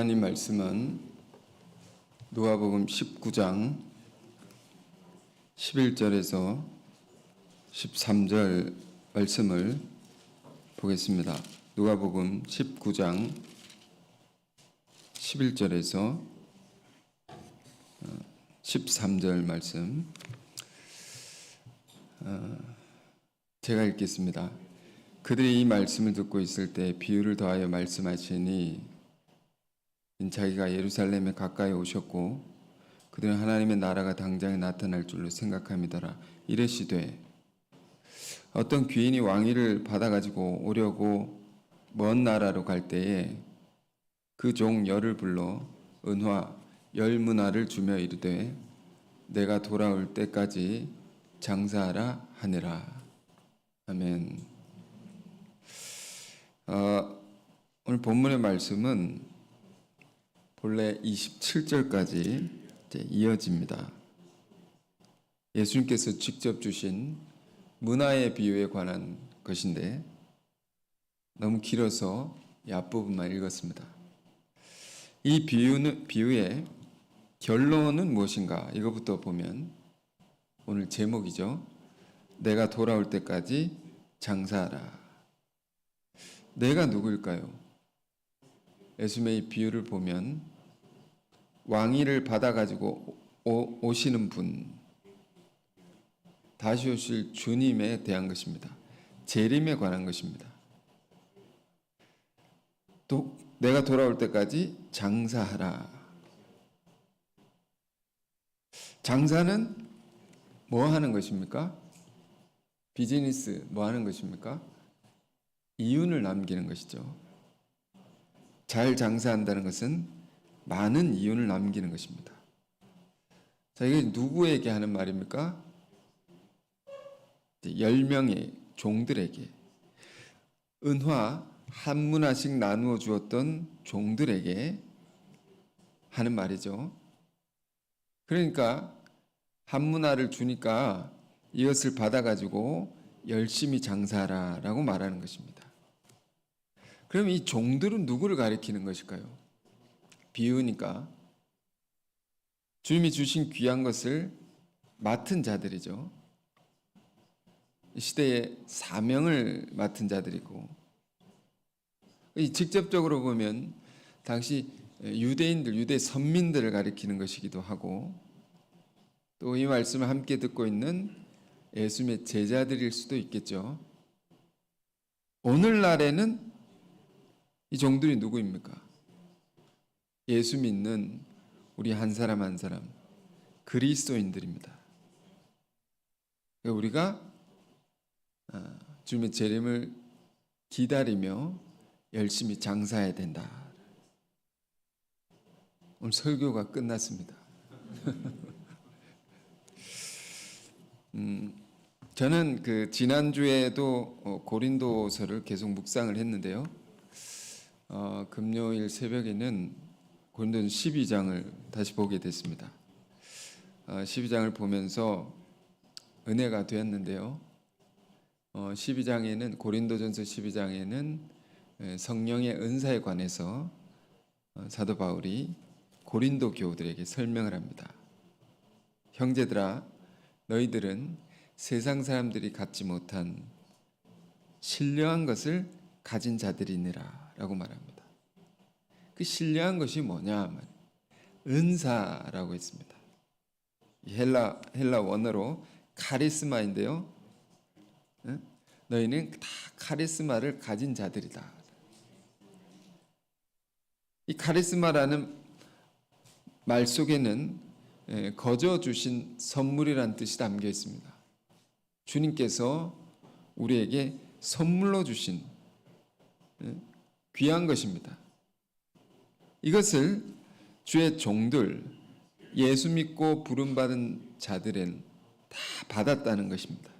하나님 말씀은 누가복음 19장 11절에서 13절 말씀을 보겠습니다. 누가복음 19장 11절에서 13절 말씀 제가 읽겠습니다. 그들이 이 말씀을 듣고 있을 때 비유를 더하여 말씀하시니 자기가 예루살렘에 가까이 오셨고 그들은 하나님의 나라가 당장에 나타날 줄로 생각함이더라. 이르시되 어떤 귀인이 왕위를 받아가지고 오려고 먼 나라로 갈 때에 그 종 열을 불러 은화 10문화를 주며 이르되 내가 돌아올 때까지 장사하라 하니라. 아멘. 오늘 본문의 말씀은 본래 27절까지 이어집니다. 예수님께서 직접 주신 문화의 비유에 관한 것인데 너무 길어서 이 앞부분만 읽었습니다. 이 비유의 결론은 무엇인가? 이것부터 보면 오늘 제목이죠. 내가 돌아올 때까지 장사하라. 내가 누구일까요? 예수님의 비유를 보면 왕위를 받아가지고 오시는 분, 다시 오실 주님에 대한 것입니다. 재림에 관한 것입니다. 또 내가 돌아올 때까지 장사하라. 장사는 뭐 하는 것입니까? 비즈니스 뭐 하는 것입니까? 이윤을 남기는 것이죠. 잘 장사한다는 것은 많은 이윤을 남기는 것입니다. 자, 이게 누구에게 하는 말입니까? 10명의 종들에게, 은화 한 문화씩 나누어 주었던 종들에게 하는 말이죠. 그러니까 한 문화를 주니까 이것을 받아가지고 열심히 장사하라라고 말하는 것입니다. 그럼 이 종들은 누구를 가리키는 것일까요? 비유니까 주님이 주신 귀한 것을 맡은 자들이죠. 이 시대의 사명을 맡은 자들이고, 직접적으로 보면 당시 유대인들, 유대 선민들을 가리키는 것이기도 하고, 또 이 말씀을 함께 듣고 있는 예수님의 제자들일 수도 있겠죠. 오늘날에는 이 종들이 누구입니까? 예수 믿는 우리 한 사람 한 사람 그리스도인들입니다. 우리가 주님의 재림을 기다리며 열심히 장사해야 된다. 오늘 설교가 끝났습니다. 저는 지난주에도 고린도서를 계속 묵상을 했는데요. 금요일 새벽에는 고린도전 12장을 다시 보게 됐습니다. 12장을 보면서 은혜가 되었는데요. 12장에는 고린도전서 12장에는 성령의 은사에 관해서 사도 바울이 고린도 교우들에게 설명을 합니다. 형제들아, 너희들은 세상 사람들이 갖지 못한 신령한 것을 가진 자들이니라 라고 말합니다. 그 신령한 것이 뭐냐? 은사라고 했습니다. 헬라 원어로 카리스마인데요. 너희는 다 카리스마를 가진 자들이다. 이 카리스마라는 말 속에는 거저 주신 선물이란 뜻이 담겨 있습니다. 주님께서 우리에게 선물로 주신 귀한 것입니다. 이것을 주의 종들, 예수 믿고 부름받은 자들은 다 받았다는 것입니다.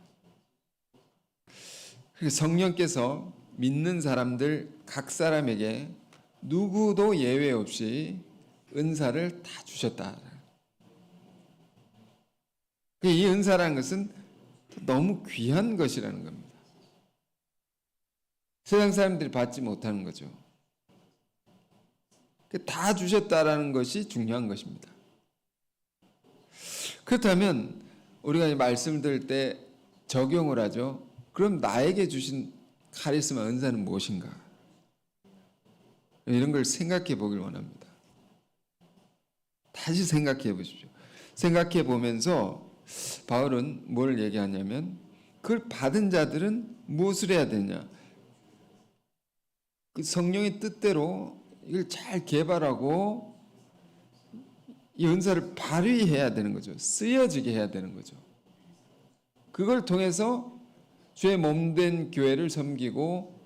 성령께서 믿는 사람들 각 사람에게 누구도 예외 없이 은사를 다 주셨다. 이 은사라는 것은 너무 귀한 것이라는 겁니다. 세상 사람들이 받지 못하는 거죠. 다 주셨다라는 것이 중요한 것입니다. 그렇다면 우리가 이 말씀을 들을 때 적용을 하죠. 그럼 나에게 주신 카리스마 은사는 무엇인가? 이런 걸 생각해 보길 원합니다. 다시 생각해 보십시오. 생각해 보면서 바울은 뭘 얘기하냐면 그걸 받은 자들은 무엇을 해야 되냐? 그 성령의 뜻대로 이걸 잘 개발하고 이 은사를 발휘해야 되는 거죠. 쓰여지게 해야 되는 거죠. 그걸 통해서 주의 몸된 교회를 섬기고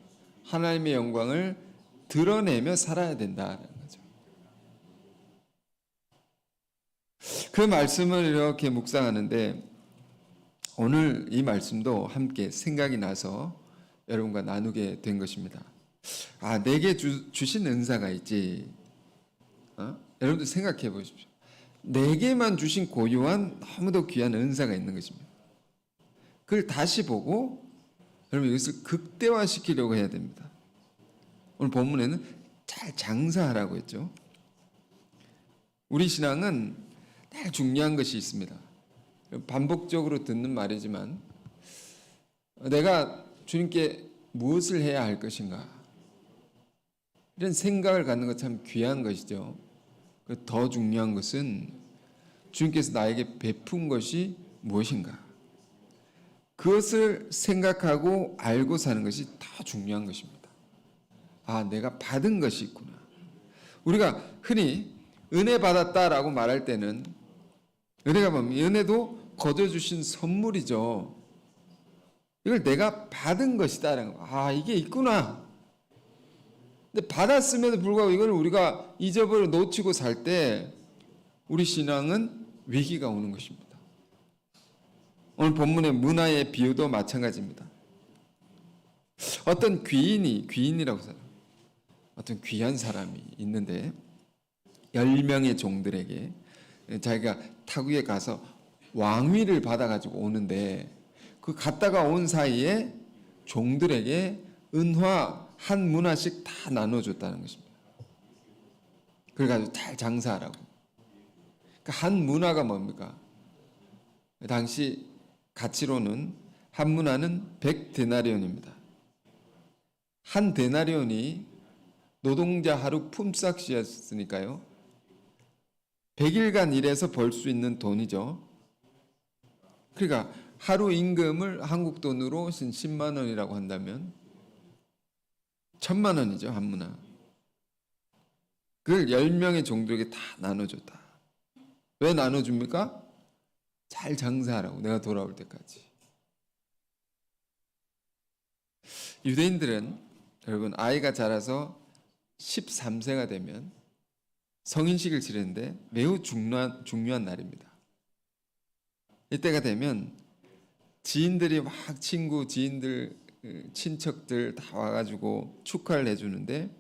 하나님의 영광을 드러내며 살아야 된다는 거죠. 그 말씀을 이렇게 묵상하는데 오늘 이 말씀도 함께 생각이 나서 여러분과 나누게 된 것입니다. 내게 주신 은사가 있지. 여러분들 생각해 보십시오. 내게만 주신 고유한 너무도 귀한 은사가 있는 것입니다. 그걸 다시 보고 여러분 이것을 극대화시키려고 해야 됩니다. 오늘 본문에는 잘 장사하라고 했죠. 우리 신앙은 늘 중요한 것이 있습니다. 반복적으로 듣는 말이지만 내가 주님께 무엇을 해야 할 것인가 이런 생각을 갖는 것 참 귀한 것이죠. 더 중요한 것은 주님께서 나에게 베푼 것이 무엇인가 그것을 생각하고 알고 사는 것이 더 중요한 것입니다. 내가 받은 것이 있구나. 우리가 흔히 은혜 받았다라고 말할 때는 은혜가 뭡니까? 은혜도 거저 주신 선물이죠. 이걸 내가 받은 것이다라는 거. 이게 있구나. 근데 받았음에도 불구하고 이걸 우리가 잊어버려 놓치고 살 때 우리 신앙은 위기가 오는 것입니다. 오늘 본문의 문화의 비유도 마찬가지입니다. 어떤 귀인이라고 해서 어떤 귀한 사람이 있는데 10명의 종들에게 자기가 타국에 가서 왕위를 받아가지고 오는데 그 갔다가 온 사이에 종들에게 은화 한 문화씩 다 나눠줬다는 것입니다. 그래가지고 잘 장사하라고. 그러니까 한 문화가 뭡니까? 당시 가치로는 한 문화는 100데나리온입니다. 한 데나리온이 노동자 하루 품삯이었으니까요. 100일간 일해서 벌 수 있는 돈이죠. 그러니까 하루 임금을 한국 돈으로 10만 원이라고 한다면 1000만 원이죠. 한 문화. 그걸 10명의 종들에게 다 나눠줬다. 왜 나눠줍니까? 잘 장사하라고. 내가 돌아올 때까지. 유대인들은 여러분 아이가 자라서 13세가 되면 성인식을 치르는데 매우 중요한 날입니다. 이때가 되면 지인들이 막 지인들, 친척들 다 와가지고 축하를 해주는데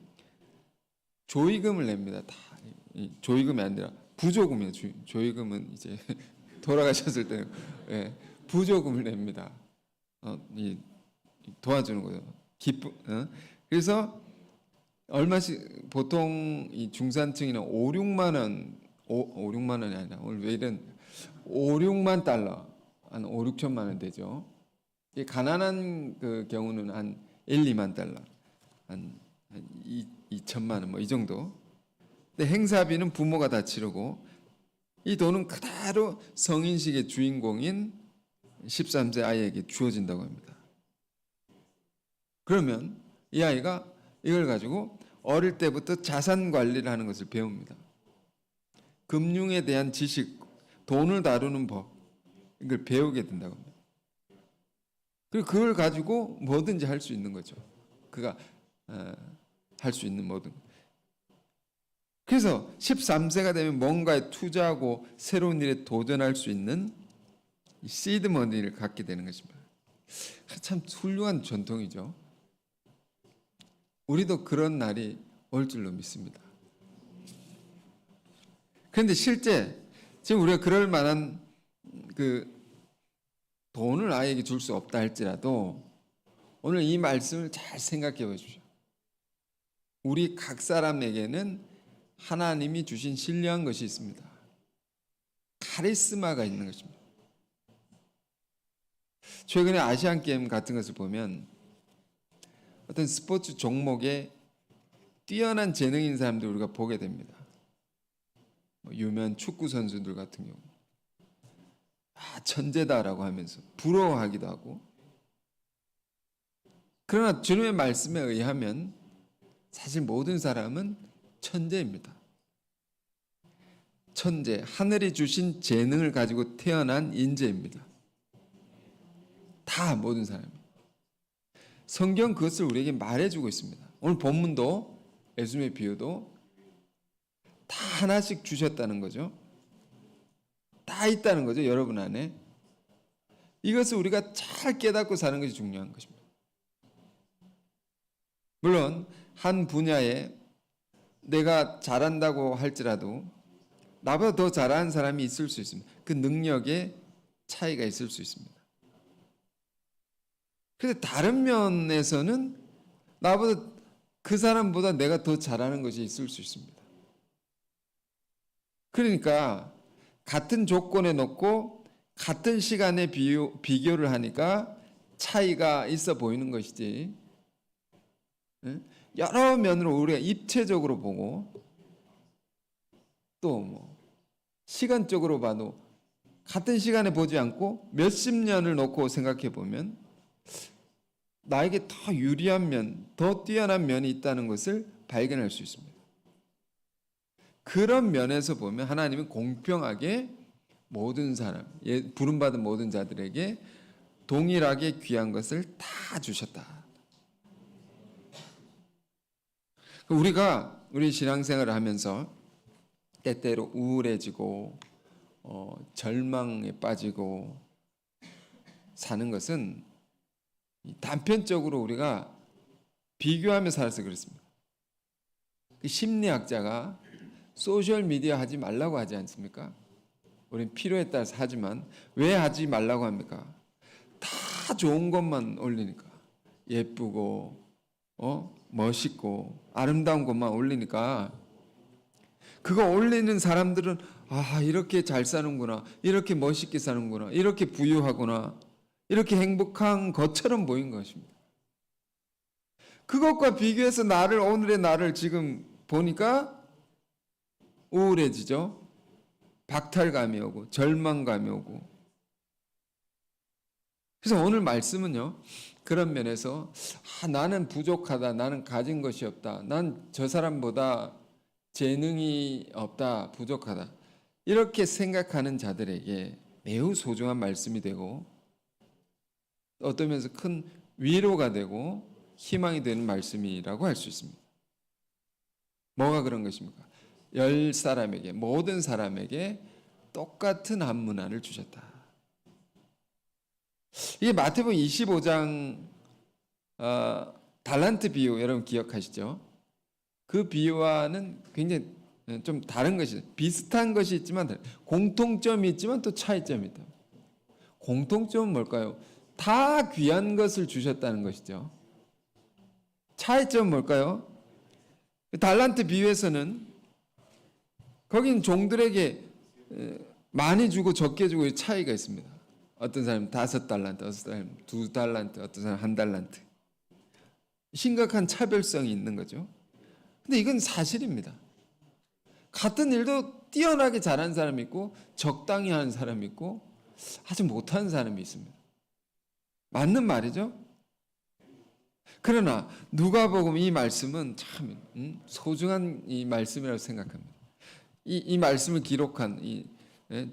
조의금을 냅니다. 다 조의금이 아니라 부조금이에요. 조의금은 이제 돌아가셨을 때 부조금을 냅니다. 도와주는 거예요. 그래서 얼마씩 보통 이 중산층이나 5, 6만 원, 5, 6만 원이 아니라 오늘 왜 이런 5, 6만 달러 한 5, 6천만 원 되죠. 가난한 그 경우는 한 1, 2만 달러, 한 2천만 원 뭐 이 정도. 근데 행사비는 부모가 다 치르고 이 돈은 그대로 성인식의 주인공인 13세 아이에게 주어진다고 합니다. 그러면 이 아이가 이걸 가지고 어릴 때부터 자산 관리를 하는 것을 배웁니다. 금융에 대한 지식, 돈을 다루는 법, 이걸 배우게 된다고 합니다. 그리고 그걸 가지고 뭐든지 할 수 있는 거죠. 그가 할 수 있는 뭐든. 그래서 13세가 되면 뭔가에 투자하고 새로운 일에 도전할 수 있는 시드머니를 갖게 되는 것입니다. 참 훌륭한 전통이죠. 우리도 그런 날이 올 줄로 믿습니다. 그런데 실제 지금 우리가 그럴 만한 그 돈을 아이에게 줄 수 없다 할지라도 오늘 이 말씀을 잘 생각해 보십시오. 우리 각 사람에게는 하나님이 주신 신령한 것이 있습니다. 카리스마가 있는 것입니다. 최근에 아시안 게임 같은 것을 보면 어떤 스포츠 종목에 뛰어난 재능인 사람들 우리가 보게 됩니다. 유명한 축구 선수들 같은 경우 천재다라고 하면서 부러워하기도 하고, 그러나 주님의 말씀에 의하면 사실 모든 사람은 천재입니다. 천재, 하늘이 주신 재능을 가지고 태어난 인재입니다. 다 모든 사람이. 성경 그것을 우리에게 말해주고 있습니다. 오늘 본문도 예수님의 비유도 다 하나씩 주셨다는 거죠. 다 있다는 거죠, 여러분 안에. 이것을 우리가 잘 깨닫고 사는 것이 중요한 것입니다. 물론 한 분야에 내가 잘한다고 할지라도 나보다 더 잘하는 사람이 있을 수 있습니다. 그 능력에 차이가 있을 수 있습니다. 그런데 다른 면에서는 나보다 그 사람보다 내가 더 잘하는 것이 있을 수 있습니다. 그러니까 같은 조건에 놓고 같은 시간에 비교를 하니까 차이가 있어 보이는 것이지, 여러 면으로 우리가 입체적으로 보고 또 시간적으로 봐도 같은 시간에 보지 않고 몇십 년을 놓고 생각해 보면 나에게 더 유리한 면, 더 뛰어난 면이 있다는 것을 발견할 수 있습니다. 그런 면에서 보면 하나님은 공평하게 모든 사람, 부름받은 모든 자들에게 동일하게 귀한 것을 다 주셨다. 우리가 우리 신앙생활을 하면서 때때로 우울해지고 절망에 빠지고 사는 것은 단편적으로 우리가 비교하며 살아서 그렇습니다. 그 심리학자가 소셜 미디어 하지 말라고 하지 않습니까? 우리는 필요에 따라서 하지만 왜 하지 말라고 합니까? 다 좋은 것만 올리니까, 예쁘고 멋있고 아름다운 것만 올리니까, 그거 올리는 사람들은 이렇게 잘 사는구나, 이렇게 멋있게 사는구나, 이렇게 부유하구나, 이렇게 행복한 것처럼 보인 것입니다. 그것과 비교해서 오늘의 나를 지금 보니까 우울해지죠. 박탈감이 오고 절망감이 오고. 그래서 오늘 말씀은요, 그런 면에서 나는 부족하다, 나는 가진 것이 없다, 난 저 사람보다 재능이 없다, 부족하다, 이렇게 생각하는 자들에게 매우 소중한 말씀이 되고 어떤 면에서 큰 위로가 되고 희망이 되는 말씀이라고 할 수 있습니다. 뭐가 그런 것입니까? 10사람에게, 모든 사람에게 똑같은 한 문화를 주셨다. 이게 마태복음 25장 달란트 비유, 여러분 기억하시죠? 그 비유와는 굉장히 좀 다른 것이, 비슷한 것이 있지만 공통점이 있지만 또 차이점이 있다. 공통점은 뭘까요? 다 귀한 것을 주셨다는 것이죠. 차이점은 뭘까요? 달란트 비유에서는 거긴 종들에게 많이 주고 적게 주고 차이가 있습니다. 어떤 사람은 5달란트, 어떤 사람은 2달란트, 어떤 사람은 1달란트. 심각한 차별성이 있는 거죠. 근데 이건 사실입니다. 같은 일도 뛰어나게 잘하는 사람이 있고 적당히 하는 사람이 있고 아주 못하는 사람이 있습니다. 맞는 말이죠. 그러나 누가복음 이 말씀은 참 소중한 이 말씀이라고 생각합니다. 이 말씀을 기록한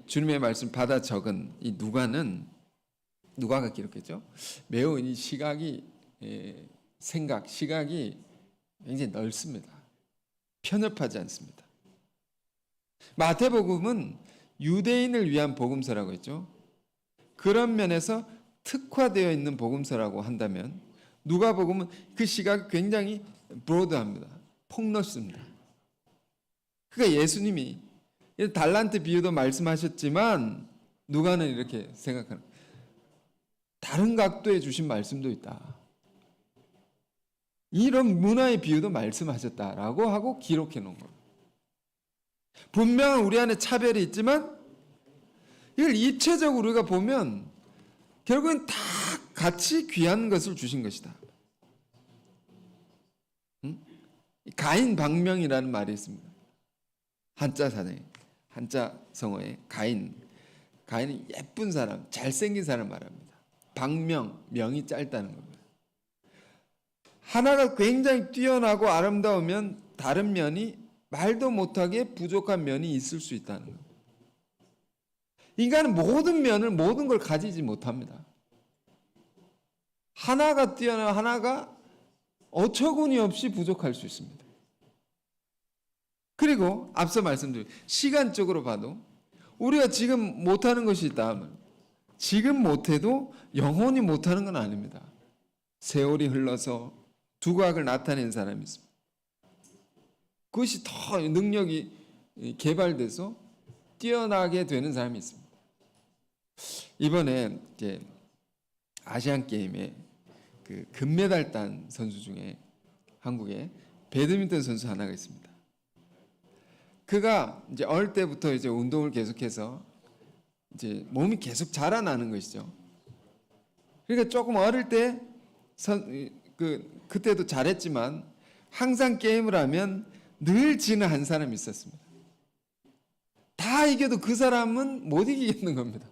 주님의 말씀 받아 적은 이 누가가 기록했죠. 매우 이 시각이 시각이 굉장히 넓습니다. 편협하지 않습니다. 마태복음은 유대인을 위한 복음서라고 했죠. 그런 면에서 특화되어 있는 복음서라고 한다면 누가복음은 그 시각이 굉장히 브로드합니다. 폭넓습니다. 그러니까 예수님이 달란트 비유도 말씀하셨지만 누가는 이렇게 생각하는, 다른 각도에 주신 말씀도 있다. 이런 문화의 비유도 말씀하셨다라고 하고 기록해 놓은 겁니다. 분명한 우리 안에 차별이 있지만 이걸 입체적으로 우리가 보면 결국엔 다 같이 귀한 것을 주신 것이다. 가인 방명이라는 말이 있습니다. 한자 사전에, 한자 성어에 가인은 예쁜 사람, 잘생긴 사람 말합니다. 방명, 명이 짧다는 겁니다. 하나가 굉장히 뛰어나고 아름다우면 다른 면이 말도 못하게 부족한 면이 있을 수 있다는 겁니다. 인간은 모든 걸 가지지 못합니다. 하나가 뛰어나 하나가 어처구니 없이 부족할 수 있습니다. 그리고 앞서 말씀드린 시간적으로 봐도 우리가 지금 못하는 것이 있다. 지금 못해도 영원히 못하는 건 아닙니다. 세월이 흘러서 두각을 나타낸 사람이 있습니다. 그것이 더 능력이 개발돼서 뛰어나게 되는 사람이 있습니다. 이번에 이제 아시안 게임에 그 금메달 딴 선수 중에 한국의 배드민턴 선수 하나가 있습니다. 그가 이제 어릴 때부터 이제 운동을 계속해서 이제 몸이 계속 자라나는 것이죠. 그러니까 조금 어릴 때 그때도 잘했지만 항상 게임을 하면 늘 지는 한 사람이 있었습니다. 다 이겨도 그 사람은 못 이기겠는 겁니다.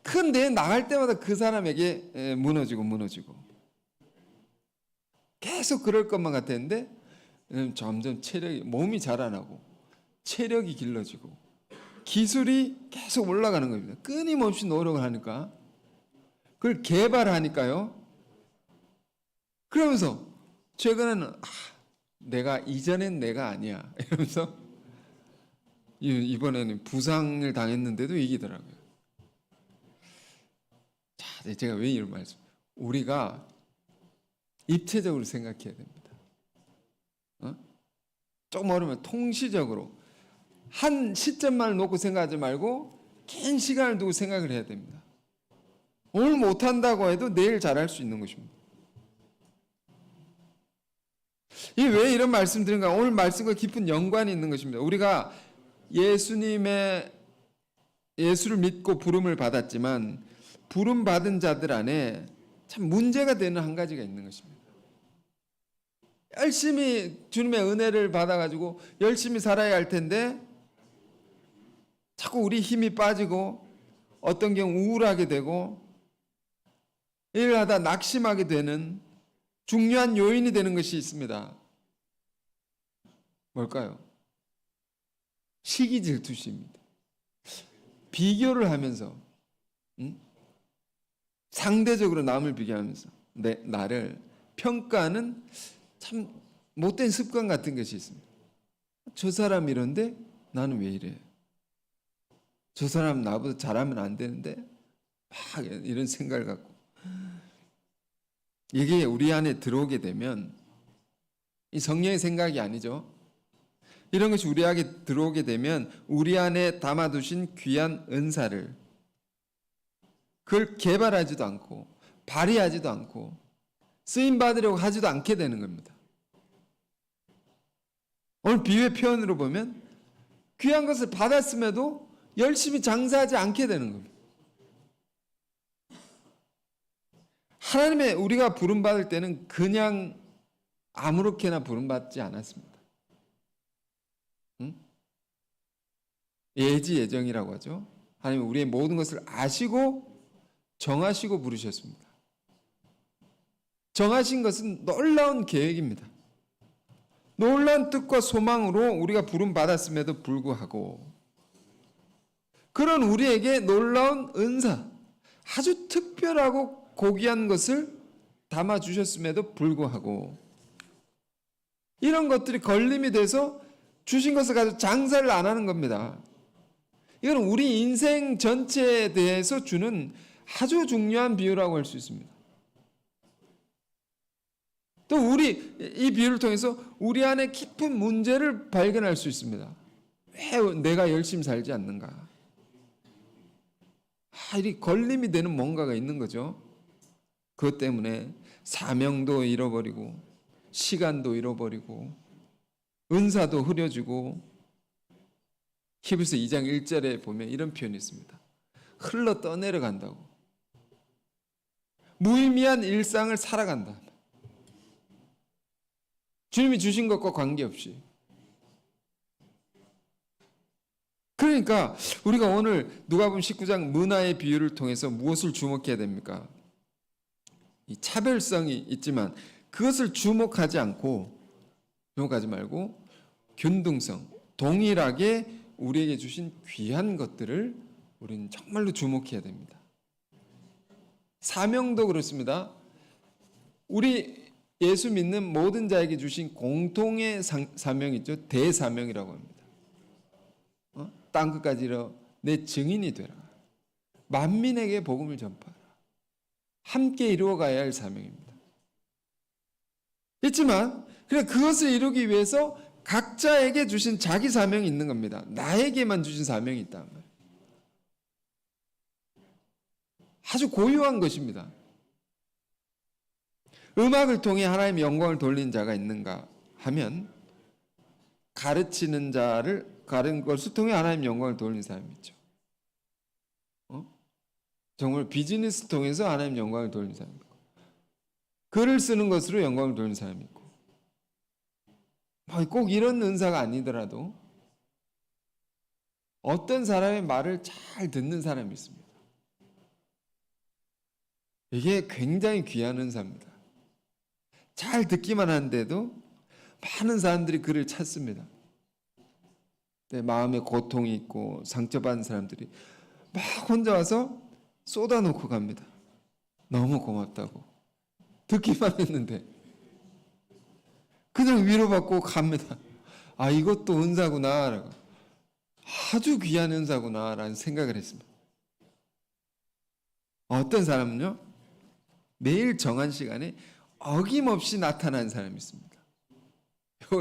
큰 대회 나갈 때마다 그 사람에게 무너지고 계속 그럴 것만 같았는데 점점 몸이 자라나고 체력이 길러지고 기술이 계속 올라가는 겁니다. 끊임없이 노력을 하니까 그걸 개발하니까요. 그러면서 최근에는 내가 이전엔 내가 아니야 이러면서 이번에는 부상을 당했는데도 이기더라고요. 자, 제가 왜 이런 말씀? 우리가 입체적으로 생각해야 됩니다. 조금 어려우면 통시적으로 한 시점만 놓고 생각하지 말고 긴 시간을 두고 생각을 해야 됩니다. 오늘 못한다고 해도 내일 잘할 수 있는 것입니다. 왜 이런 말씀 드린가? 오늘 말씀과 깊은 연관이 있는 것입니다. 우리가 예수를 믿고 부름을 받았지만 부름 받은 자들 안에 참 문제가 되는 한 가지가 있는 것입니다. 열심히 주님의 은혜를 받아가지고 열심히 살아야 할 텐데 자꾸 우리 힘이 빠지고 어떤 경우 우울하게 되고 일을 하다 낙심하게 되는 중요한 요인이 되는 것이 있습니다. 뭘까요? 시기 질투심입니다. 비교를 하면서 상대적으로 남을 비교하면서 나를 평가하는 참 못된 습관 같은 것이 있습니다. 저 사람 이런데 나는 왜 이래? 저 사람 나보다 잘하면 안 되는데 막 이런 생각을 갖고 이게 우리 안에 들어오게 되면 이 성령의 생각이 아니죠. 이런 것이 우리 안에 들어오게 되면 우리 안에 담아두신 귀한 은사를 그걸 개발하지도 않고 발휘하지도 않고 쓰임받으려고 하지도 않게 되는 겁니다. 오늘 비유의 표현으로 보면 귀한 것을 받았음에도 열심히 장사하지 않게 되는 겁니다. 하나님의 우리가 부름받을 때는 그냥 아무렇게나 부름받지 않았습니다. 예지예정이라고 하죠. 하나님은 우리의 모든 것을 아시고 정하시고 부르셨습니다. 정하신 것은 놀라운 계획입니다. 놀라운 뜻과 소망으로 우리가 부름받았음에도 불구하고 그런 우리에게 놀라운 은사, 아주 특별하고 고귀한 것을 담아주셨음에도 불구하고 이런 것들이 걸림이 돼서 주신 것을 가지고 장사를 안 하는 겁니다. 이건 우리 인생 전체에 대해서 주는 아주 중요한 비유라고 할 수 있습니다. 또 이 비유를 통해서 우리 안에 깊은 문제를 발견할 수 있습니다. 왜 내가 열심히 살지 않는가? 이 걸림이 되는 뭔가가 있는 거죠. 그것 때문에 사명도 잃어버리고 시간도 잃어버리고 은사도 흐려지고 히브리서 2장 1절에 보면 이런 표현이 있습니다. 흘러 떠내려간다고. 무의미한 일상을 살아간다. 주님이 주신 것과 관계없이. 그러니까 우리가 오늘 누가복음 19장 문화의 비유를 통해서 무엇을 주목해야 됩니까? 이 차별성이 있지만 그것을 주목하지 말고 균등성, 동일하게 우리에게 주신 귀한 것들을 우리는 정말로 주목해야 됩니다. 사명도 그렇습니다. 우리 예수 믿는 모든 자에게 주신 공통의 사명이 있죠. 대사명이라고 합니다. 땅 끝까지 이르러 내 증인이 되라. 만민에게 복음을 전파하라. 함께 이루어가야 할 사명입니다. 있지만 그것을 이루기 위해서 각자에게 주신 자기 사명이 있는 겁니다. 나에게만 주신 사명이 있단 말이에요. 아주 고유한 것입니다. 음악을 통해 하나님의 영광을 돌리는 자가 있는가 하면 가르치는 것을 통해 하나님의 영광을 돌리는 사람이 있죠. 정말 비즈니스 통해서 하나님의 영광을 돌리는 사람이 있고, 글을 쓰는 것으로 영광을 돌리는 사람이 있고, 꼭 이런 은사가 아니더라도 어떤 사람의 말을 잘 듣는 사람이 있습니다. 이게 굉장히 귀한 은사입니다. 잘 듣기만 하는데도 많은 사람들이 그를 찾습니다. 내 마음에 고통이 있고 상처받은 사람들이 막 혼자 와서 쏟아놓고 갑니다. 너무 고맙다고. 듣기만 했는데 그냥 위로받고 갑니다. 아, 이것도 은사구나 라고. 아주 귀한 은사구나 라는 생각을 했습니다. 어떤 사람은요, 매일 정한 시간에 어김없이 나타나는 사람이 있습니다.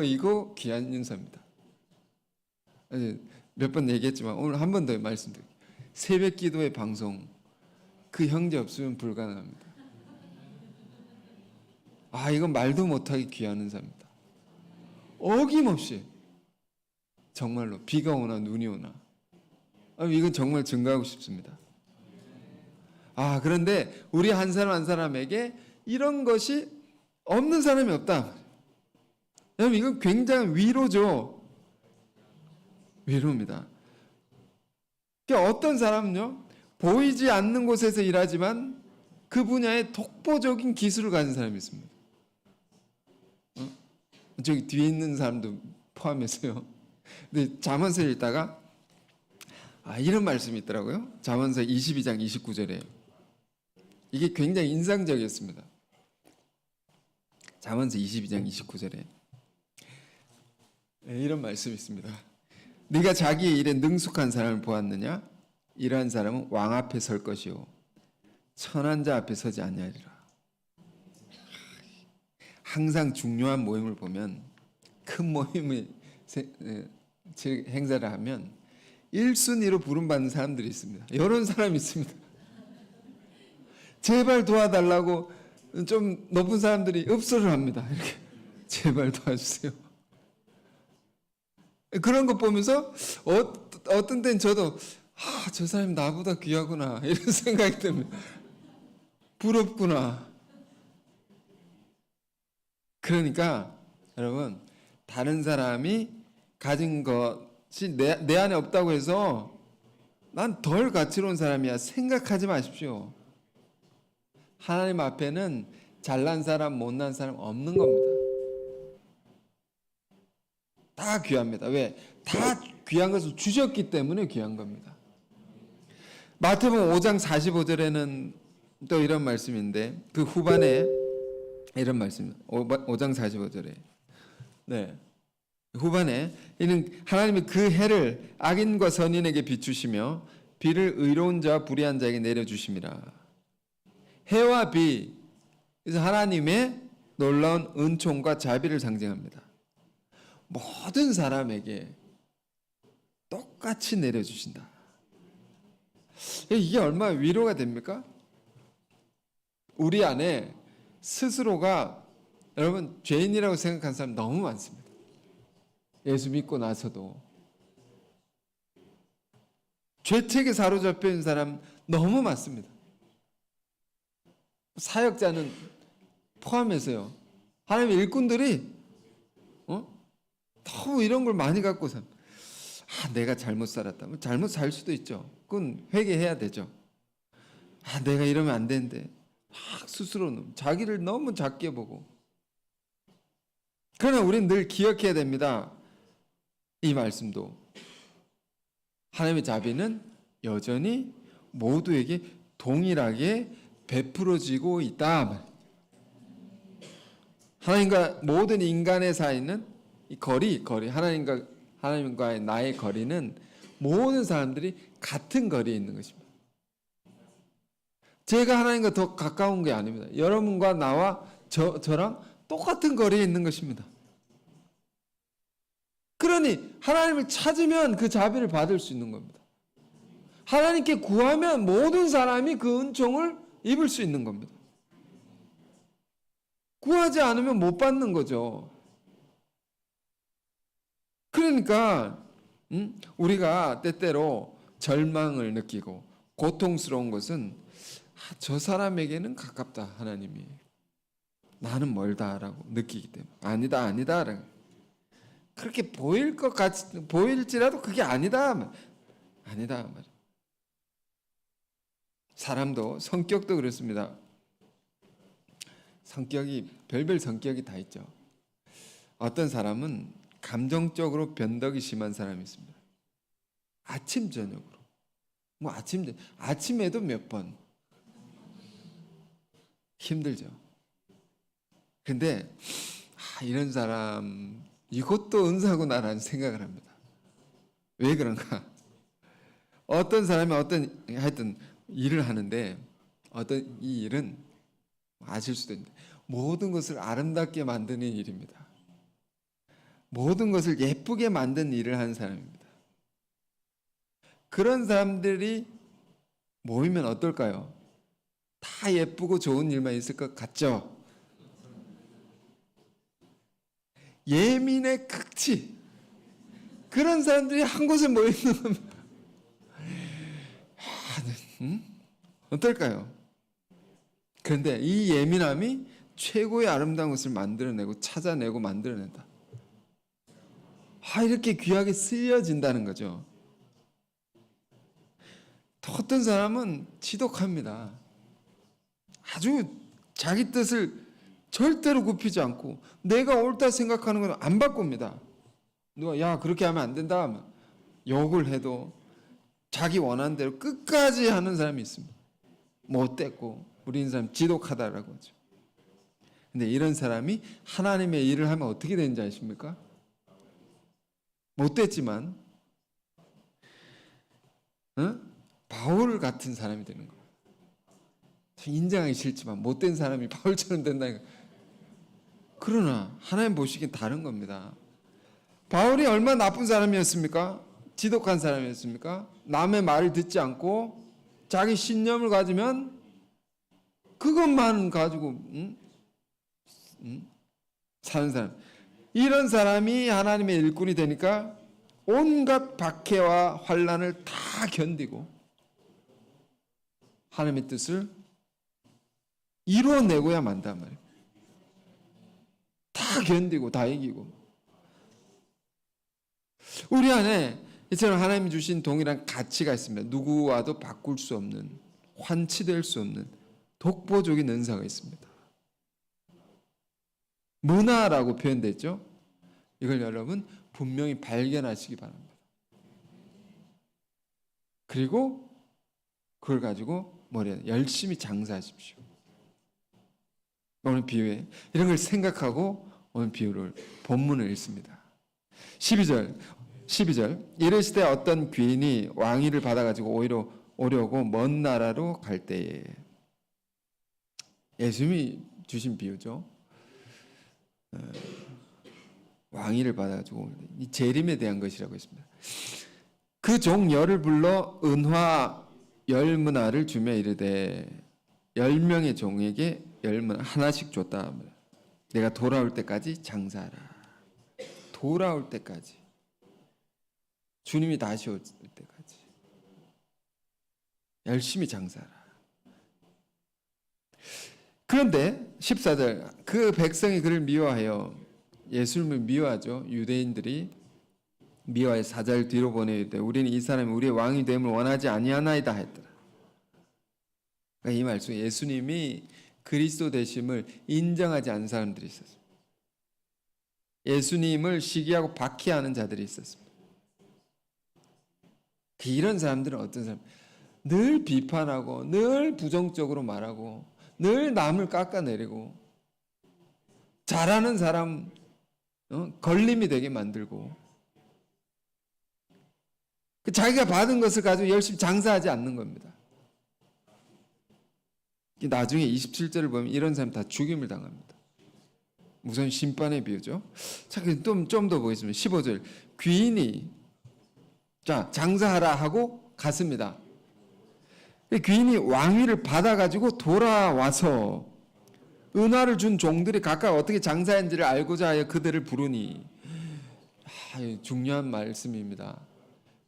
이거 귀한 은사입니다. 몇 번 얘기했지만 오늘 한 번 더 말씀드릴게요. 새벽 기도의 방송, 그 형제 없으면 불가능합니다. 이건 말도 못하기 귀한 은사입니다. 어김없이, 정말로 비가 오나 눈이 오나, 이건 정말 증거하고 싶습니다. 그런데 우리 한 사람 한 사람에게 이런 것이 없는 사람이 없다. 여러분, 이건 굉장히 위로죠. 위로입니다. 어떤 사람은요, 보이지 않는 곳에서 일하지만 그 분야에 독보적인 기술을 가진 사람이 있습니다. 저기 뒤에 있는 사람도 포함해서요. 근데 잠언서 읽다가 이런 말씀이 있더라고요. 잠언서 22장 29절에. 이게 굉장히 인상적이었습니다. 잠언서 22장 29절에 이런 말씀이 있습니다. 네가 자기의 일에 능숙한 사람을 보았느냐? 이러한 사람은 왕 앞에 설 것이요 천한 자 앞에 서지 아니하리라. 항상 중요한 모임을 보면, 큰 모임을 행사를 하면 1순위로 부름받는 사람들이 있습니다. 이런 사람이 있습니다. 제발 도와달라고 좀 높은 사람들이 읍소를 합니다. 이렇게 제발 도와주세요. 그런 거 보면서 어떤 때는 저도 저 사람이 나보다 귀하구나 이런 생각이 듭니다. 부럽구나. 그러니까 여러분, 다른 사람이 가진 것이 내 안에 없다고 해서 난 덜 가치로운 사람이야 생각하지 마십시오. 하나님 앞에는 잘난 사람, 못난 사람 없는 겁니다. 다 귀합니다. 왜? 다 귀한 것을 주셨기 때문에 귀한 겁니다. 마태복음 5장 45절에는 또 이런 말씀인데, 그 후반에 이런 말씀입니다. 5장 45절에. 후반에 이는 하나님이 그 해를 악인과 선인에게 비추시며 비를 의로운 자와 불의한 자에게 내려주심이라. 해와 비, 그래서 하나님의 놀라운 은총과 자비를 상징합니다. 모든 사람에게 똑같이 내려주신다. 이게 얼마나 위로가 됩니까? 우리 안에 스스로가, 여러분, 죄인이라고 생각하는 사람 너무 많습니다. 예수 믿고 나서도 죄책에 사로잡혀 있는 사람 너무 많습니다. 사역자는 포함해서요. 하나님의 일꾼들이 너무 이런 걸 많이 갖고 내가 잘못 살았다. 잘못 살 수도 있죠. 그건 회개해야 되죠. 내가 이러면 안 되는데 막 스스로는 자기를 너무 작게 보고. 그러나 우리는 늘 기억해야 됩니다. 이 말씀도 하나님의 자비는 여전히 모두에게 동일하게 베풀어지고 있다. 하나님과 모든 인간의 사이는 이 거리 하나님과의 나의 거리는 모든 사람들이 같은 거리에 있는 것입니다. 제가 하나님과 더 가까운 게 아닙니다. 여러분과 나와 저랑 똑같은 거리에 있는 것입니다. 그러니 하나님을 찾으면 그 자비를 받을 수 있는 겁니다. 하나님께 구하면 모든 사람이 그 은총을 입을 수 있는 겁니다. 구하지 않으면 못 받는 거죠. 그러니까 우리가 때때로 절망을 느끼고 고통스러운 것은 저 사람에게는 가깝다 하나님이, 나는 멀다라고 느끼기 때문에 아니다 그렇게 보일 것 같이 보일지라도 그게 아니다 말이야. 사람도 성격도 그렇습니다. 성격이 별별 성격이 다 있죠. 어떤 사람은 감정적으로 변덕이 심한 사람이 있습니다. 아침 저녁으로 아침에도 몇 번 힘들죠. 근데 이런 사람 이것도 은사구나라는 생각을 합니다. 왜 그런가? 어떤 사람이 하여튼 일을 하는데 어떤 이 일은 아실 수도 있는데 모든 것을 아름답게 만드는 일입니다. 모든 것을 예쁘게 만든 일을 하는 사람입니다. 그런 사람들이 모이면 어떨까요? 다 예쁘고 좋은 일만 있을 것 같죠? 예민의 극치, 그런 사람들이 한 곳에 모이는 겁니다. 어떨까요? 그런데 이 예민함이 최고의 아름다운 것을 만들어내고 찾아내고 만들어낸다. 이렇게 귀하게 쓰여진다는 거죠. 또 어떤 사람은 지독합니다. 아주 자기 뜻을 절대로 굽히지 않고 내가 옳다 생각하는 건 안 바꿉니다. 누가 그렇게 하면 안 된다 하면 욕을 해도 자기 원하는 대로 끝까지 하는 사람이 있습니다. 못됐고 우리 사람 지독하다라고 하죠. 근데 이런 사람이 하나님의 일을 하면 어떻게 되는지 아십니까? 못됐지만 바울 같은 사람이 되는 거예요. 인정하기 싫지만 못된 사람이 바울처럼 된다니까. 그러나 하나님 보시기엔 다른 겁니다. 바울이 얼마나 나쁜 사람이었습니까? 지독한 사람이었습니까? 남의 말을 듣지 않고 자기 신념을 가지면 그것만 가지고 사는 사람. 이런 사람이 하나님의 일꾼이 되니까 온갖 박해와 환난을 다 견디고 하나님의 뜻을 이루어내고야 만단 말이에요. 다 견디고 다 이기고. 우리 안에 이처럼 하나님이 주신 동일한 가치가 있습니다. 누구와도 바꿀 수 없는, 환치될 수 없는 독보적인 은사가 있습니다. 문화라고 표현됐죠. 이걸 여러분 분명히 발견하시기 바랍니다. 그리고 그걸 가지고 열심히 장사하십시오. 오늘 비유에 이런 걸 생각하고 오늘 본문을 읽습니다. 12절 이르시되 어떤 귀인이 왕위를 받아가지고 오려고 먼 나라로 갈 때에, 예수님이 주신 비유죠. 왕위를 받아가지고 이 재림에 대한 것이라고 했습니다. 그 종 열을 불러 은화 10문화를 주며 이르되 10명의 종에게 10문화 하나씩 줬다. 내가 돌아올 때까지 장사하라. 돌아올 때까지, 주님이 다시 올 때까지. 열심히 장사하라. 그런데 14절 그 백성이 그를 미워하여 예수님을 미워하죠. 유대인들이 미워해 사자를 뒤로 보내이르되 우리는 이 사람이 우리의 왕이 됨을 원하지 아니하나이다 했더라. 그러니까 이 말씀 예수님이 그리스도 되심을 인정하지 않은 사람들이 있었습니다. 예수님을 시기하고 박해하는 자들이 있었습니다. 이런 사람들은 어떤 사람? 늘 비판하고 늘 부정적으로 말하고 늘 남을 깎아내리고 잘하는 사람 걸림이 되게 만들고 자기가 받은 것을 가지고 열심히 장사하지 않는 겁니다. 나중에 27절을 보면 이런 사람 다 죽임을 당합니다. 우선 심판의 비유죠. 자, 좀 더 보겠습니다. 15절 귀인이 자 장사하라 하고 갔습니다. 귀인이 왕위를 받아가지고 돌아와서 은화를 준 종들이 각각 어떻게 장사했는지를 알고자 하여 그들을 부르니 중요한 말씀입니다.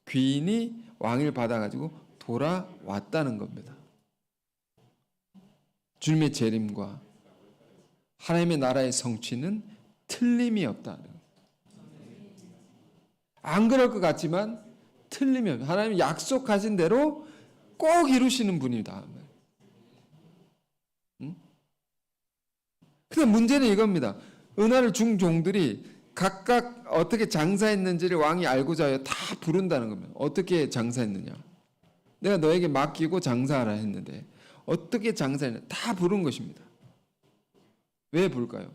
귀인이 왕위를 받아가지고 돌아왔다는 겁니다. 주님의 재림과 하나님의 나라의 성취는 틀림이 없다. 안 그럴 것 같지만 틀림이 없다. 하나님이 약속하신 대로 꼭 이루시는 분이다. 근데 문제는 이겁니다. 은화를 준 종들이 각각 어떻게 장사했는지를 왕이 알고자 하여 다 부른다는 겁니다. 어떻게 장사했느냐. 내가 너에게 맡기고 장사하라 했는데 어떻게 장사했느냐 다 부른 것입니다. 왜 부를까요?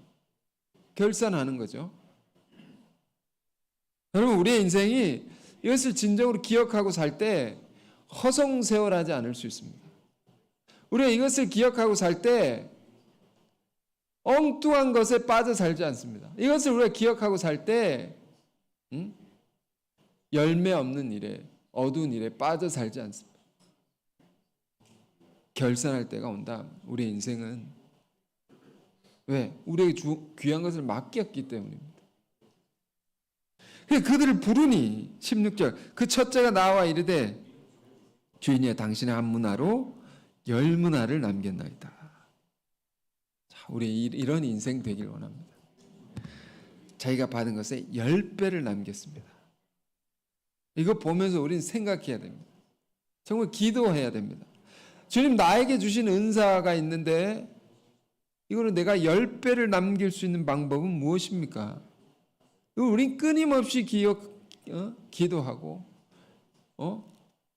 결산하는 거죠. 여러분 우리의 인생이 이것을 진정으로 기억하고 살 때 허송세월하지 않을 수 있습니다. 우리가 이것을 기억하고 살 때 엉뚱한 것에 빠져 살지 않습니다. 이것을 우리가 기억하고 살 때 열매 없는 일에 어두운 일에 빠져 살지 않습니다. 결산할 때가 온다. 우리의 인생은 왜? 우리에게 귀한 것을 맡겼기 때문입니다. 그들을 부르니 16절 그 첫째가 나와 이르되 주인이여 당신의 한 문화로 10문화를 남겼나이다. 자, 우리 이런 인생 되길 원합니다. 자기가 받은 것에 10배를 남겼습니다. 이거 보면서 우리는 생각해야 됩니다. 정말 기도해야 됩니다. 주님 나에게 주신 은사가 있는데 이거는 내가 10배를 남길 수 있는 방법은 무엇입니까? 우린 끊임없이 기도하고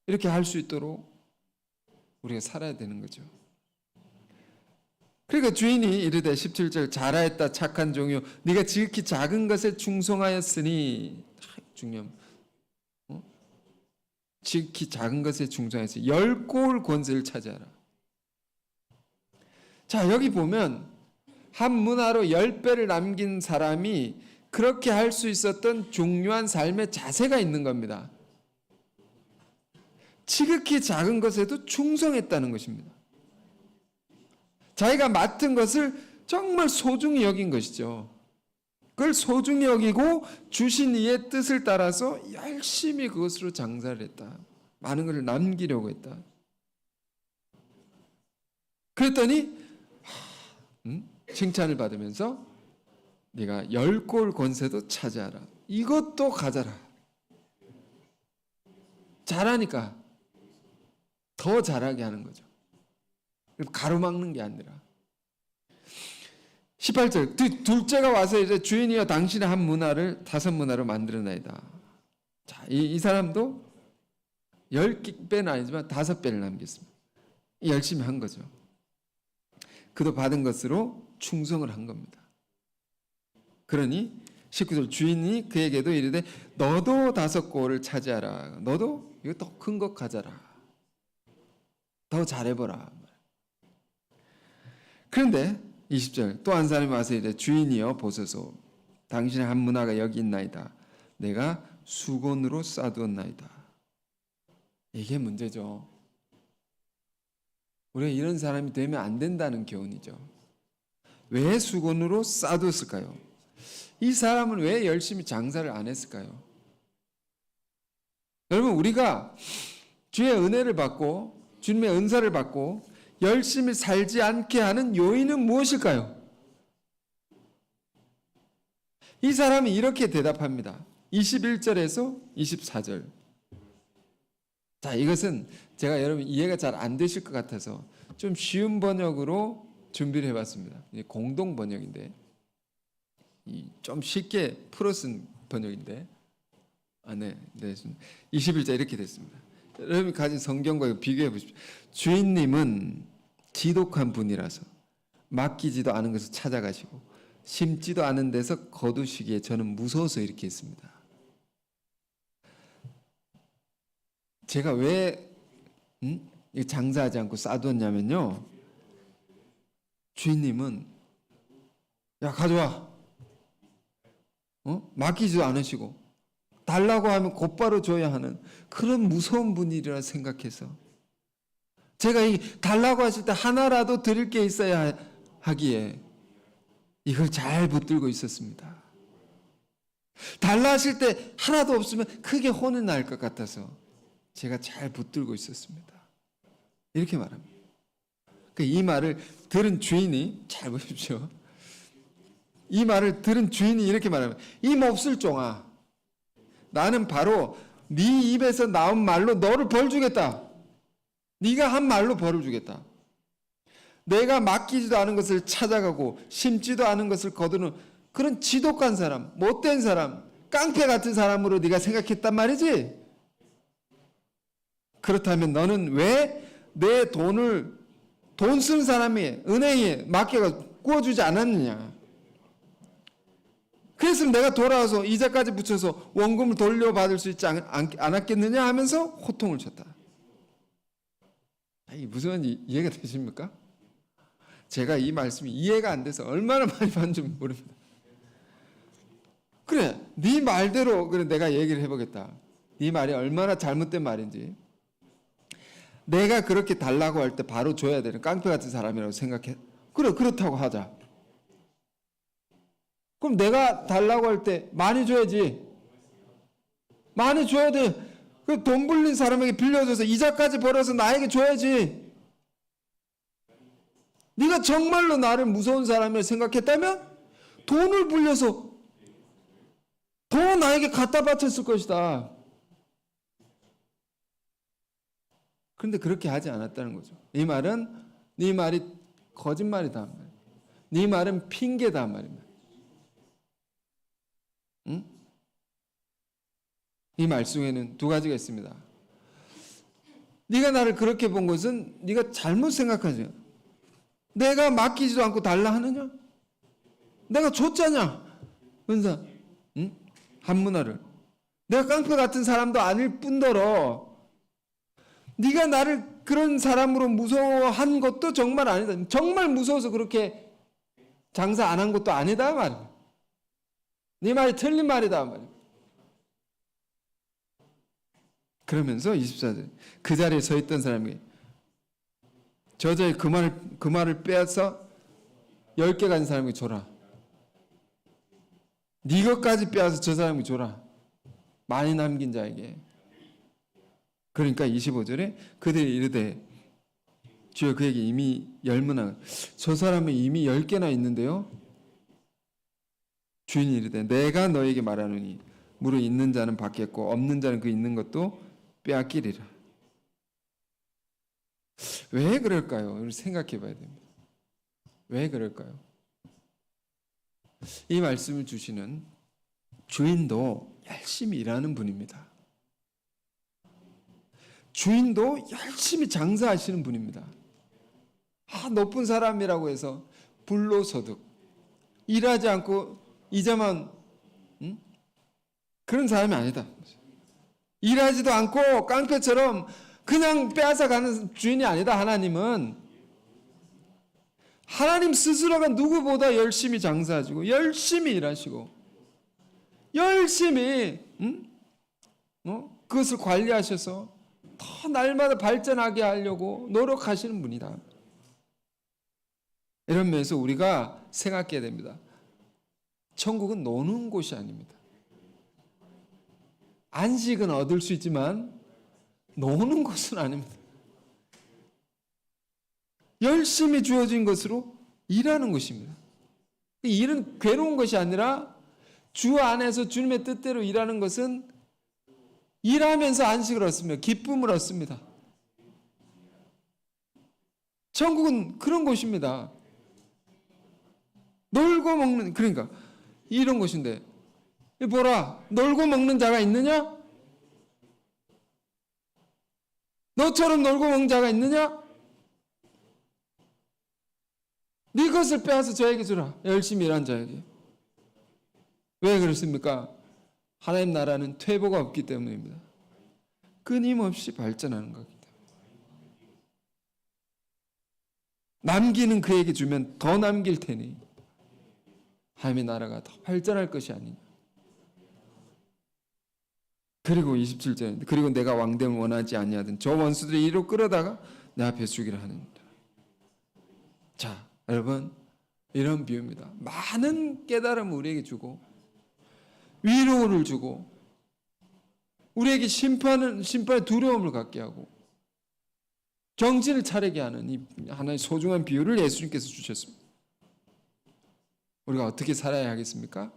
이렇게 할 수 있도록 우리가 살아야 되는 거죠. 그러니까 주인이 이르되 17절 잘하였다 착한 종이요 네가 지극히 작은 것에 충성하였으니 중요합니다. 지극히 작은 것에 충성하였으니 10골 권세를 차지하라. 자 여기 보면 한 문화로 10배를 남긴 사람이 그렇게 할 수 있었던 중요한 삶의 자세가 있는 겁니다. 지극히 작은 것에도 충성했다는 것입니다. 자기가 맡은 것을 정말 소중히 여긴 것이죠. 그걸 소중히 여기고 주신 이의 뜻을 따라서 열심히 그것으로 장사를 했다. 많은 것을 남기려고 했다. 그랬더니 칭찬을 받으면서 네가 10골 권세도 차지하라. 이것도 가져라. 잘하니까 더 잘하게 하는 거죠. 가로막는 게 아니라. 18절 둘째가 와서 이제 주인이여 당신의 한 문화를 5문화로 만들어나이다. 자, 이 사람도 10배는 아니지만 5배를 남겼습니다. 열심히 한 거죠. 그도 받은 것으로 충성을 한 겁니다. 그러니 19절 주인이 그에게도 이르되 너도 5골을 차지하라. 너도 이거 더 큰 것 가져라. 더 잘해보라. 그런데 20절 또 한 사람이 와서 이제 주인이여 보소서 당신의 한 문화가 여기 있나이다. 내가 수건으로 싸두었나이다. 이게 문제죠. 우리가 이런 사람이 되면 안 된다는 교훈이죠. 왜 수건으로 싸두었을까요? 이 사람은 왜 열심히 장사를 안 했을까요? 여러분 우리가 주의 은혜를 받고 주님의 은사를 받고 열심히 살지 않게 하는 요인은 무엇일까요? 이 사람이 이렇게 대답합니다. 21절에서 24절. 자, 이것은 제가 여러분 이해가 잘 안 되실 것 같아서 좀 쉬운 번역으로 준비를 해봤습니다. 공동 번역인데 좀 쉽게 풀어 쓴 번역인데, 네. 21절 이렇게 됐습니다. 여러분이 가진 성경과 비교해 보십시오. 주인님은 지독한 분이라서 맡기지도 않은 것을 찾아가시고 심지도 않은 데서 거두시기에 저는 무서워서 이렇게 했습니다. 제가 왜 장사하지 않고 쌓아두었냐면요, 주인님은 야 가져와, 맡기지도 않으시고 달라고 하면 곧바로 줘야 하는 그런 무서운 분이라 생각해서 제가 이 달라고 하실 때 하나라도 드릴 게 있어야 하기에 이걸 잘 붙들고 있었습니다. 달라 하실 때 하나도 없으면 크게 혼이 날 것 같아서 제가 잘 붙들고 있었습니다. 이렇게 말합니다. 이 말을 들은 주인이, 잘 보십시오. 이 말을 들은 주인이 이렇게 말합니다. 이 몹쓸 종아, 나는 바로 네 입에서 나온 말로 너를 벌 주겠다. 네가 한 말로 벌을 주겠다. 내가 맡기지도 않은 것을 찾아가고 심지도 않은 것을 거두는 그런 지독한 사람, 못된 사람, 깡패 같은 사람으로 네가 생각했단 말이지. 그렇다면 너는 왜 내 돈을 돈 쓴 사람이 은행에 맡겨가 구워주지 않았느냐. 그랬으면 내가 돌아와서 이자까지 붙여서 원금을 돌려받을 수 있지 않았겠느냐 하면서 호통을 쳤다. 이게 무슨 말인지 이해가 되십니까? 제가 이 말씀이 이해가 안 돼서 얼마나 많이 받는지 모릅니다. 그래, 네 말대로 그래 내가 얘기를 해보겠다. 네 말이 얼마나 잘못된 말인지. 내가 그렇게 달라고 할 때 바로 줘야 되는 깡패 같은 사람이라고 생각해. 그래, 그렇다고 하자. 그럼 내가 달라고 할 때 많이 줘야지. 많이 줘야 돼. 그 돈 불린 사람에게 빌려줘서 이자까지 벌어서 나에게 줘야지. 네가 정말로 나를 무서운 사람이라 생각했다면 돈을 불려서 더 나에게 갖다 바쳤을 것이다. 그런데 그렇게 하지 않았다는 거죠. 이 말은 네 말이 거짓말이다. 네 말은 핑계다 말입니다. 응? 이 말 속에는 두 가지가 있습니다. 네가 나를 그렇게 본 것은 네가 잘못 생각하지. 내가 맡기지도 않고 달라 하느냐? 내가 줬잖아. 은사, 응? 한문화를. 내가 깡패 같은 사람도 아닐 뿐더러 네가 나를 그런 사람으로 무서워한 것도 정말 아니다. 정말 무서워서 그렇게 장사 안 한 것도 아니다 말이야. 네 말이 틀린 말이다 말이야. 그러면서 24절 그 자리에 서 있던 사람이 저자의 그 말을 빼앗아 10개 가진 사람에게 줘라. 네 것까지 빼앗아 저 사람에게 줘라. 많이 남긴 자에게. 그러니까 25절에 그들이 이르되 주여 그에게 이미 10문화, 저 사람은 이미 10개나 있는데요. 주인이 이르되 내가 너에게 말하노니 무릇 있는 자는 받겠고 없는 자는 그 있는 것도 빼앗기리라. 왜 그럴까요? 생각해 봐야 됩니다. 왜 그럴까요? 이 말씀을 주시는 주인도 열심히 일하는 분입니다. 주인도 열심히 장사하시는 분입니다. 높은 사람이라고 해서 불로소득, 일하지 않고 이자만 그런 사람이 아니다. 일하지도 않고 깡패처럼 그냥 빼앗아가는 주인이 아니다. 하나님은 하나님 스스로가 누구보다 열심히 장사하시고 열심히 일하시고 열심히 그것을 관리하셔서 더 날마다 발전하게 하려고 노력하시는 분이다. 이런 면에서 우리가 생각해야 됩니다. 천국은 노는 곳이 아닙니다. 안식은 얻을 수 있지만 노는 곳은 아닙니다. 열심히 주어진 것으로 일하는 것입니다. 일은 괴로운 것이 아니라 주 안에서 주님의 뜻대로 일하는 것은 일하면서 안식을 얻습니다. 기쁨을 얻습니다. 천국은 그런 곳입니다. 놀고 먹는, 그러니까 이런 곳인데, 보라, 놀고 먹는 자가 있느냐? 너처럼 놀고 먹는 자가 있느냐? 네 것을 빼앗아 저에게 주라. 열심히 일한 자에게. 왜 그렇습니까? 하나님 나라는 퇴보가 없기 때문입니다. 끊임없이 발전하는 거기 때문에. 남기는 그에게 주면 더 남길 테니 하나님의 나라가 더 발전할 것이 아니냐. 그리고 27절인데, 그리고 내가 왕됨을 원하지 아니하던 저 원수들이 이리로 끌어다가 내 앞에 주기를 하느니라. 자, 여러분, 이런 비유입니다. 많은 깨달음을 우리에게 주고 위로를 주고 우리에게 심판의 두려움을 갖게 하고 정신을 차리게 하는 이 하나의 소중한 비유를 예수님께서 주셨습니다. 우리가 어떻게 살아야 하겠습니까?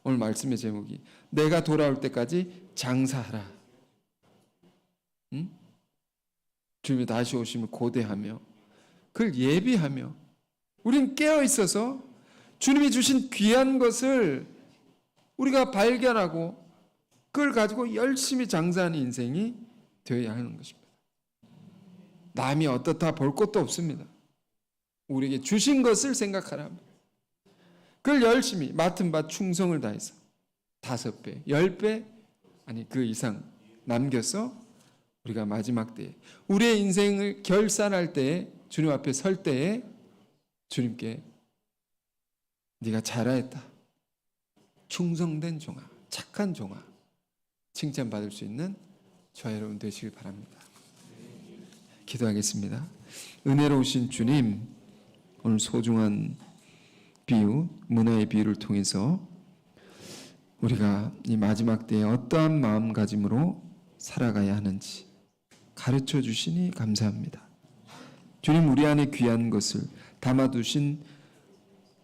오늘 말씀의 제목이 내가 돌아올 때까지 장사하라. 응? 주님이 다시 오심을 고대하며 그걸 예비하며 우리는 깨어 있어서 주님이 주신 귀한 것을 우리가 발견하고 그걸 가지고 열심히 장사하는 인생이 되어야 하는 것입니다. 남이 어떻다 볼 것도 없습니다. 우리에게 주신 것을 생각하라. 그걸 열심히 맡은 바 충성을 다해서 5배, 10배, 아니 그 이상 남겨서 우리가 마지막 때에 우리의 인생을 결산할 때에 주님 앞에 설 때에 주님께 네가 잘하였다, 충성된 종아, 착한 종아 칭찬받을 수 있는 저와 여러분 되시길 바랍니다. 기도하겠습니다. 은혜로우신 주님, 오늘 소중한 비유, 문화의 비유를 통해서 우리가 이 마지막 때에 어떠한 마음가짐으로 살아가야 하는지 가르쳐 주시니 감사합니다. 주님, 우리 안에 귀한 것을 담아두신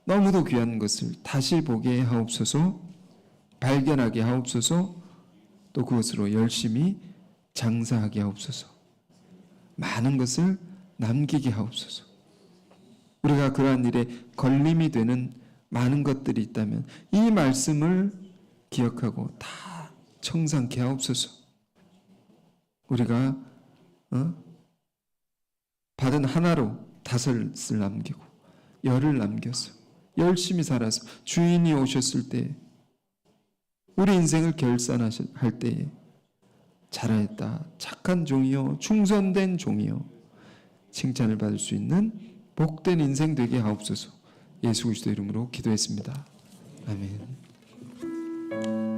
너무도 귀한 것을 다시 보게 하옵소서, 발견하게 하옵소서, 또 그것으로 열심히 장사하게 하옵소서, 많은 것을 남기게 하옵소서. 우리가 그러한 일에 걸림이 되는 많은 것들이 있다면 이 말씀을 기억하고 다 청산케 하옵소서. 우리가 받은 하나로 5을 남기고 10을 남겨서 열심히 살아서 주인이 오셨을 때 우리 인생을 결산할 때에 잘하였다, 착한 종이요, 충성된 종이요 칭찬을 받을 수 있는 복된 인생 되게 하옵소서. 예수 그리스도 이름으로 기도했습니다. 아멘.